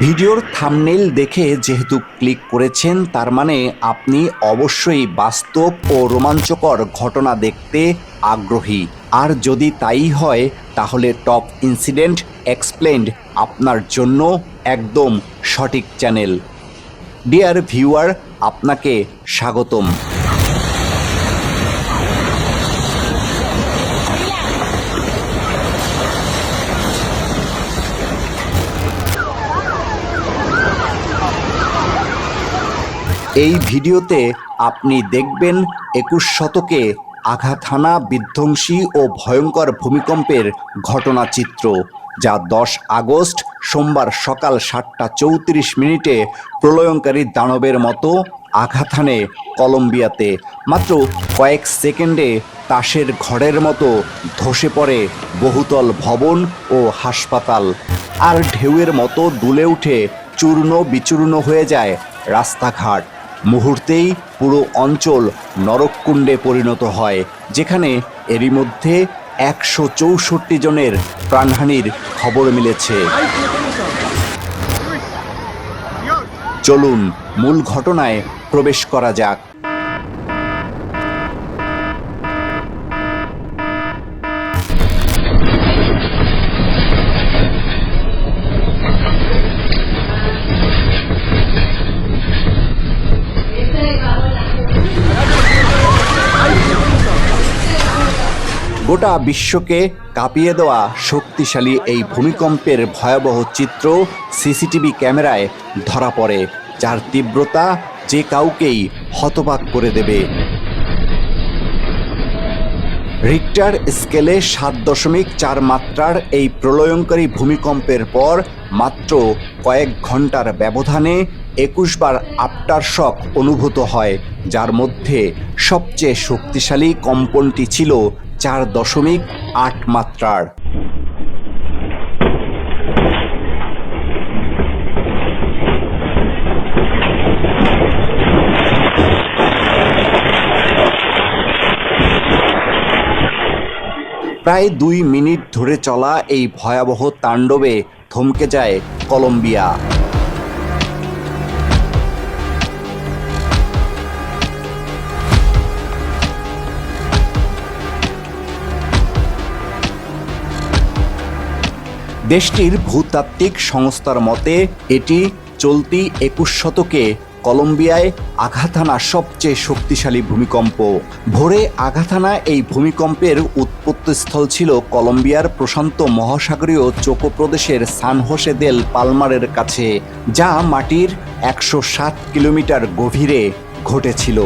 ভিডিওর থাম্বনেইল দেখে যেহেতু ক্লিক করেছেন, তার মানে আপনি অবশ্যই বাস্তব ও রোমাঞ্চকর ঘটনা দেখতে আগ্রহী। আর যদি তাই হয়, তাহলে টপ ইনসিডেন্ট এক্সপ্লেইনড আপনার জন্য একদম সঠিক চ্যানেল। ডিয়ার ভিউয়ার, আপনাকে স্বাগতম। এই ভিডিওতে আপনি দেখবেন ২১ শতকে আঘাত হানা বিধ্বংসী ও ভয়ঙ্কর ভূমিকম্পের ঘটনাচিত্র, যা ১০ আগস্ট সোমবার সকাল ৭টা ৩৪ প্রলয়ঙ্কারী দানবের মতো আঘাত হানে কলম্বিয়াতে। মাত্র কয়েক সেকেন্ডে তাসের ঘরের মতো ধসে পড়ে বহুতল ভবন ও হাসপাতাল, আর ঢেউয়ের মতো দুলে উঠে চূর্ণ বিচূর্ণ হয়ে যায় রাস্তাঘাট। মুহূর্তেই পুরো অঞ্চল নরককুণ্ডে পরিণত হয়, যেখানে এরই মধ্যে ১৬৪ জনের প্রাণহানির খবর মিলেছে। চলুন মূল ঘটনায় প্রবেশ করা যাক। গোটা বিশ্বকে কাঁপিয়ে দেওয়া শক্তিশালী এই ভূমিকম্পের ভয়াবহ চিত্র সিসিটিভি ক্যামেরায় ধরা পড়ে, যার তীব্রতা যে কাউকেই হতবাক করে দেবে। রিক্টার স্কেলে ৭.৪ মাত্রার এই প্রলয়ঙ্কারী ভূমিকম্পের পর মাত্র কয়েক ঘন্টার ব্যবধানে ২১ বার আফটার শক অনুভূত হয়, যার মধ্যে সবচেয়ে শক্তিশালী কম্পনটি ছিল ৪.৮ মাত্রার। প্রায় ২ মিনিট ধরে চলা এই ভয়াবহ তাণ্ডবে থমকে যায় কলম্বিয়া। দেশটির ভূতাত্ত্বিক সংস্থার মতে এটি চলতি ২১ শতকে কলম্বিয়ায় আঘাত হানা সবচেয়ে শক্তিশালী ভূমিকম্প। ভোরে আঘাত হানা এই ভূমিকম্পের উৎপত্তিস্থল ছিল কলম্বিয়ার প্রশান্ত মহাসাগরীয় চোকো প্রদেশের সান হোসে দেল পালমারের কাছে, যা মাটির ১০৭ কিলোমিটার গভীরে ঘটেছিল।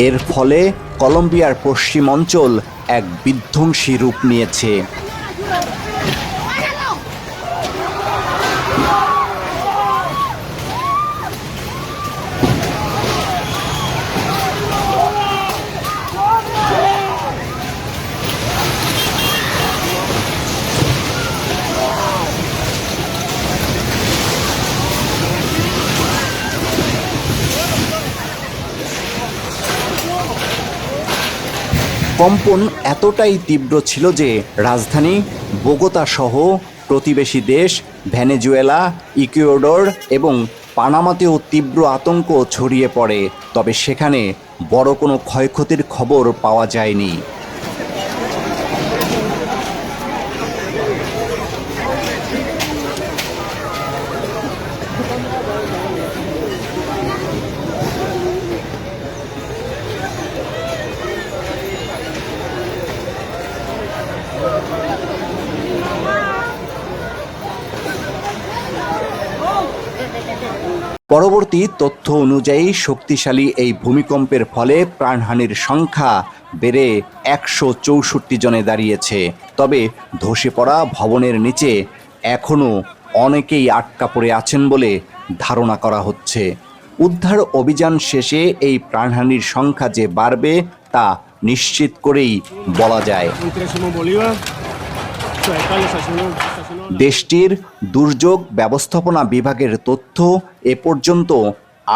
এর ফলে কলম্বিয়ার পশ্চিম অঞ্চল এক বিধ্বংসী রূপ নিয়েছে। কম্পন এতটাই তীব্র ছিল যে রাজধানী বোগোতা সহ প্রতিবেশী দেশ ভেনেজুয়েলা, ইকুয়েডর এবং পানামাতেও তীব্র আতঙ্ক ছড়িয়ে পড়ে, তবে সেখানে বড় কোনো ক্ষয়ক্ষতির খবর পাওয়া যায়নি। পরবর্তী তথ্য অনুযায়ী শক্তিশালী এই ভূমিকম্পের ফলে প্রাণহানির সংখ্যা বেড়ে ১৬৪ জনে দাঁড়িয়েছে। তবে ধসে পড়া ভবনের নিচে এখনও অনেকেই আটকা পড়ে আছেন বলে ধারণা করা হচ্ছে। উদ্ধার অভিযান শেষে এই প্রাণহানির সংখ্যা যে বাড়বে তা নিশ্চিত করেই বলা যায়। দেশটির দুর্যোগ ব্যবস্থাপনা বিভাগের তথ্য, এ পর্যন্ত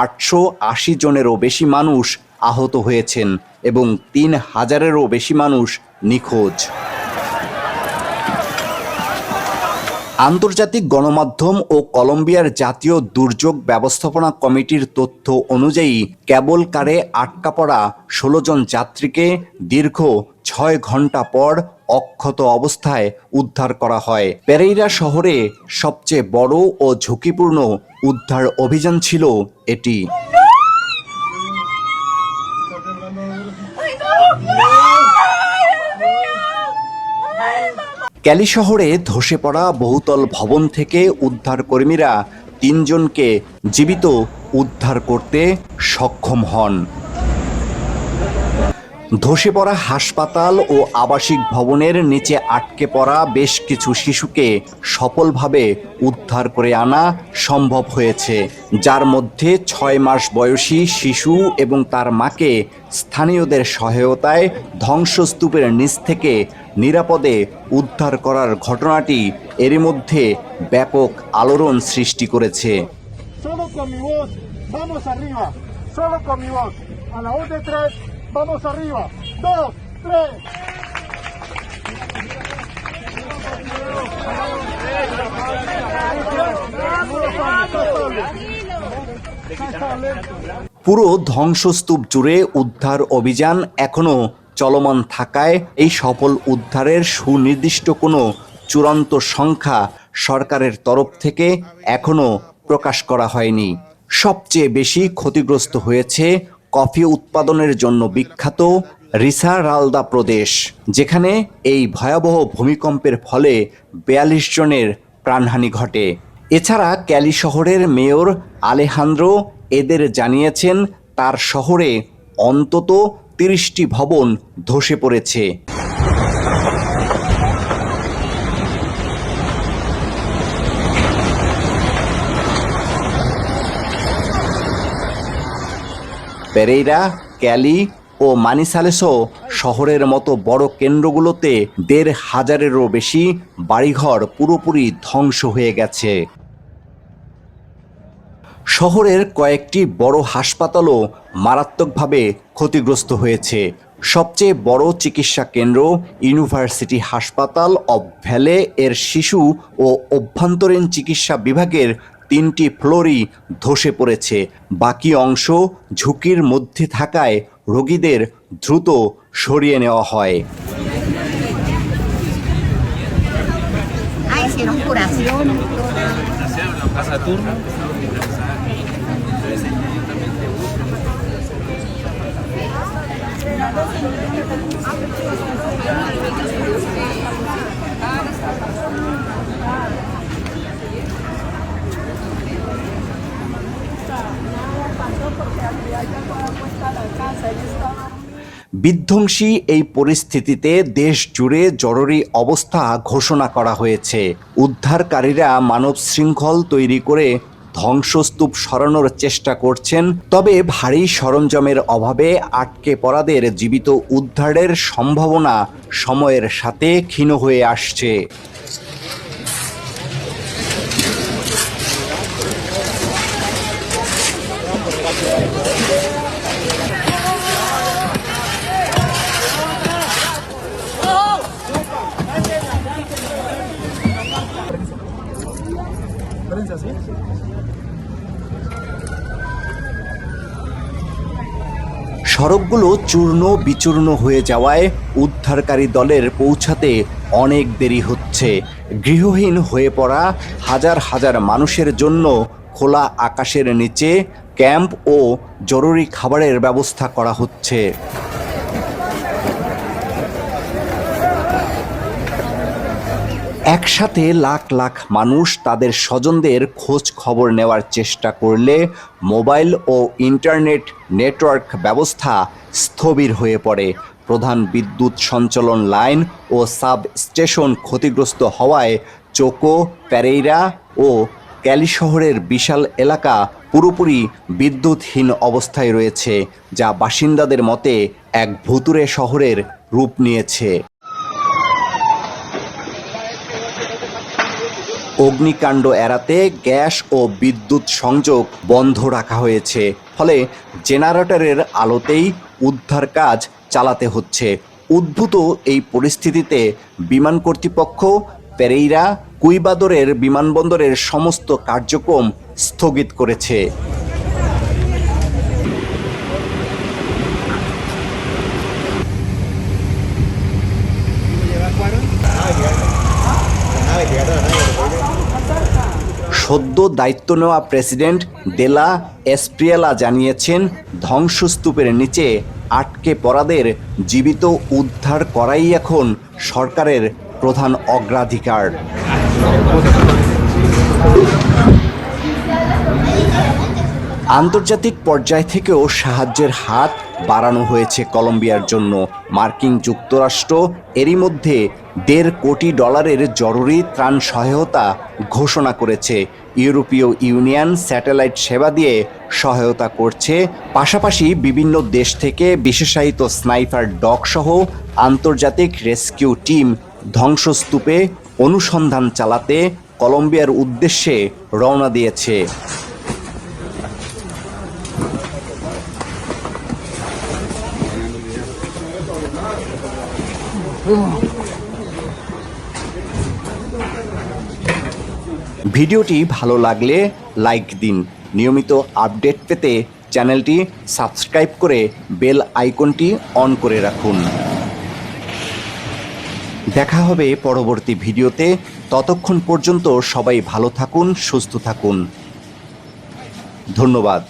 ৮৮০ জনেরও বেশি মানুষ আহত হয়েছেন এবং ৩,০০০-এরও বেশি মানুষ নিখোঁজ। আন্তর্জাতিক গণমাধ্যম ও কলম্বিয়ার জাতীয় দুর্যোগ ব্যবস্থাপনা কমিটির তথ্য অনুযায়ী কেবল কারে আটকা পড়া ১৬ জন যাত্রীকে দীর্ঘ ৬ ঘন্টা পর অক্ষত অবস্থায় উদ্ধার করা হয়। পেরেইরা শহরে সবচেয়ে বড় ও ঝুঁকিপূর্ণ উদ্ধার অভিযান ছিল এটি। ক্যালি শহরে ধসে পড়া বহুতল ভবন থেকে উদ্ধারকর্মীরা ৩ জনকে জীবিত উদ্ধার করতে সক্ষম হন। ধসে পড়া হাসপাতাল ও আবাসিক ভবনের নিচে আটকে পড়া বেশ কিছু শিশুকে সফলভাবে উদ্ধার করে আনা সম্ভব হয়েছে, যার মধ্যে ৬ মাস বয়সী শিশু এবং তার মাকে স্থানীয়দের সহায়তায় ধ্বংসস্তূপের নিচ থেকে নিরাপদে উদ্ধার করার ঘটনাটি এরই মধ্যে ব্যাপক আলোড়ন সৃষ্টি করেছে। Vamos arriba, 2, 3. পুরো ধ্বংসস্তূপ জুড়ে উদ্ধার অভিযান এখনো চলমান থাকায় এই সফল উদ্ধারের সুনির্দিষ্ট কোনো চূড়ান্ত সংখ্যা সরকারের তরফ থেকে এখনো প্রকাশ করা হয়নি। সবচেয়ে বেশি ক্ষতিগ্রস্ত হয়েছে কফি উৎপাদনের জন্য বিখ্যাত রিসারালদা প্রদেশ, যেখানে এই ভয়াবহ ভূমিকম্পের ফলে ৪২ জনের প্রাণহানি ঘটে। এছাড়া ক্যালি শহরের মেয়র আলেহান্দ্রো এদের জানিয়েছেন তার শহরে অন্তত ৩০টি ভবন ধসে পড়েছে। পেরেইরা, ক্যালি ও মানিসালেসো শহরের মতো বড় কেন্দ্রগুলোতে ১৫০০-এরও বেশি বাড়িঘর পুরোপুরি ধ্বংস হয়ে গেছে। শহরের কয়েকটি বড় হাসপাতালও মারাত্মকভাবে ক্ষতিগ্রস্ত হয়েছে। সবচেয়ে বড় চিকিৎসা কেন্দ্র ইউনিভার্সিটি হাসপাতাল অব ভ্যালে এর শিশু ও অভ্যন্তরীণ চিকিৎসা বিভাগের ৩টি ফ্লোরই ধসে পড়েছে। বাকি অংশ ঝুঁকির মধ্যে থাকায় রোগীদের দ্রুত সরিয়ে নেওয়া হয়। বিধ্বংসী এই পরিস্থিতিতে দেশ জুড়ে জরুরি অবস্থা ঘোষণা করা হয়েছে। উদ্ধারকারীরা মানব শৃঙ্খল তৈরি করে ধ্বংসস্তূপ সরানোর চেষ্টা করছেন, তবে ভারী সরঞ্জামের অভাবে আটকে পড়াদের জীবিত উদ্ধারের সম্ভাবনা সময়ের সাথে ক্ষীণ হয়ে আসছে। সড়কগুলো চূর্ণ বিচূর্ণ হয়ে যাওয়ায় উদ্ধারকারী দলের পৌঁছাতে অনেক দেরি হচ্ছে। গৃহহীন হয়ে পড়া হাজার হাজার মানুষের জন্য খোলা আকাশের নিচে ক্যাম্প ও জরুরি খাবারের ব্যবস্থা করা হচ্ছে। একসাথে লাখ লাখ মানুষ তাদের স্বজনদের খোঁজ খবর নেওয়ার চেষ্টা করলে মোবাইল ও ইন্টারনেট নেটওয়ার্ক ব্যবস্থা স্থবির হয়ে পড়ে। প্রধান বিদ্যুৎ সঞ্চালন লাইন ও সাব স্টেশন ক্ষতিগ্রস্ত হওয়ায় চোকো, পেরেইরা ও ক্যালি শহরের বিশাল এলাকা পুরোপুরি বিদ্যুৎহীন অবস্থায় রয়েছে, যা বাসিন্দাদের মতে এক ভুতুড়ে শহরের রূপ নিয়েছে। অগ্নিকাণ্ড এড়াতে গ্যাস ও বিদ্যুৎ সংযোগ বন্ধ রাখা হয়েছে, ফলে জেনারেটরের আলোতেই উদ্ধার কাজ চালাতে হচ্ছে। উদ্ভূত এই পরিস্থিতিতে বিমান কর্তৃপক্ষ পেরেইরা কুইবাদরের বিমানবন্দরের সমস্ত কার্যক্রম স্থগিত করেছে। সদ্য দায়িত্ব নেওয়া প্রেসিডেন্ট দেলা এসপ্রিয়েলা জানিয়েছেন, ধ্বংসস্তূপের নিচে আটকে পড়াদের জীবিত উদ্ধার করাই এখন সরকারের প্রধান অগ্রাধিকার। আন্তর্জাতিক পর্যায় থেকেও সাহায্যের হাত বাড়ানো হয়েছে কলম্বিয়ার জন্য। মার্কিন যুক্তরাষ্ট্র এরই মধ্যে $1.5 কোটি জরুরি ত্রাণ সহায়তা ঘোষণা করেছে। ইউরোপীয় ইউনিয়ন স্যাটেলাইট সেবা দিয়ে সহায়তা করছে। পাশাপাশি বিভিন্ন দেশ থেকে বিশেষায়িত স্নাইপার ডগ সহ আন্তর্জাতিক রেস্কিউ টিম ধ্বংসস্তূপে অনুসন্ধান চালাতে কলম্বিয়ার উদ্দেশ্যে রওনা দিয়েছে। ভিডিওটি ভালো লাগলে লাইক দিন। নিয়মিত আপডেট পেতে চ্যানেলটি সাবস্ক্রাইব করে বেল আইকনটি অন করে রাখুন। দেখা হবে পরবর্তী ভিডিওতে। ততক্ষণ পর্যন্ত সবাই ভালো থাকুন, সুস্থ থাকুন। ধন্যবাদ।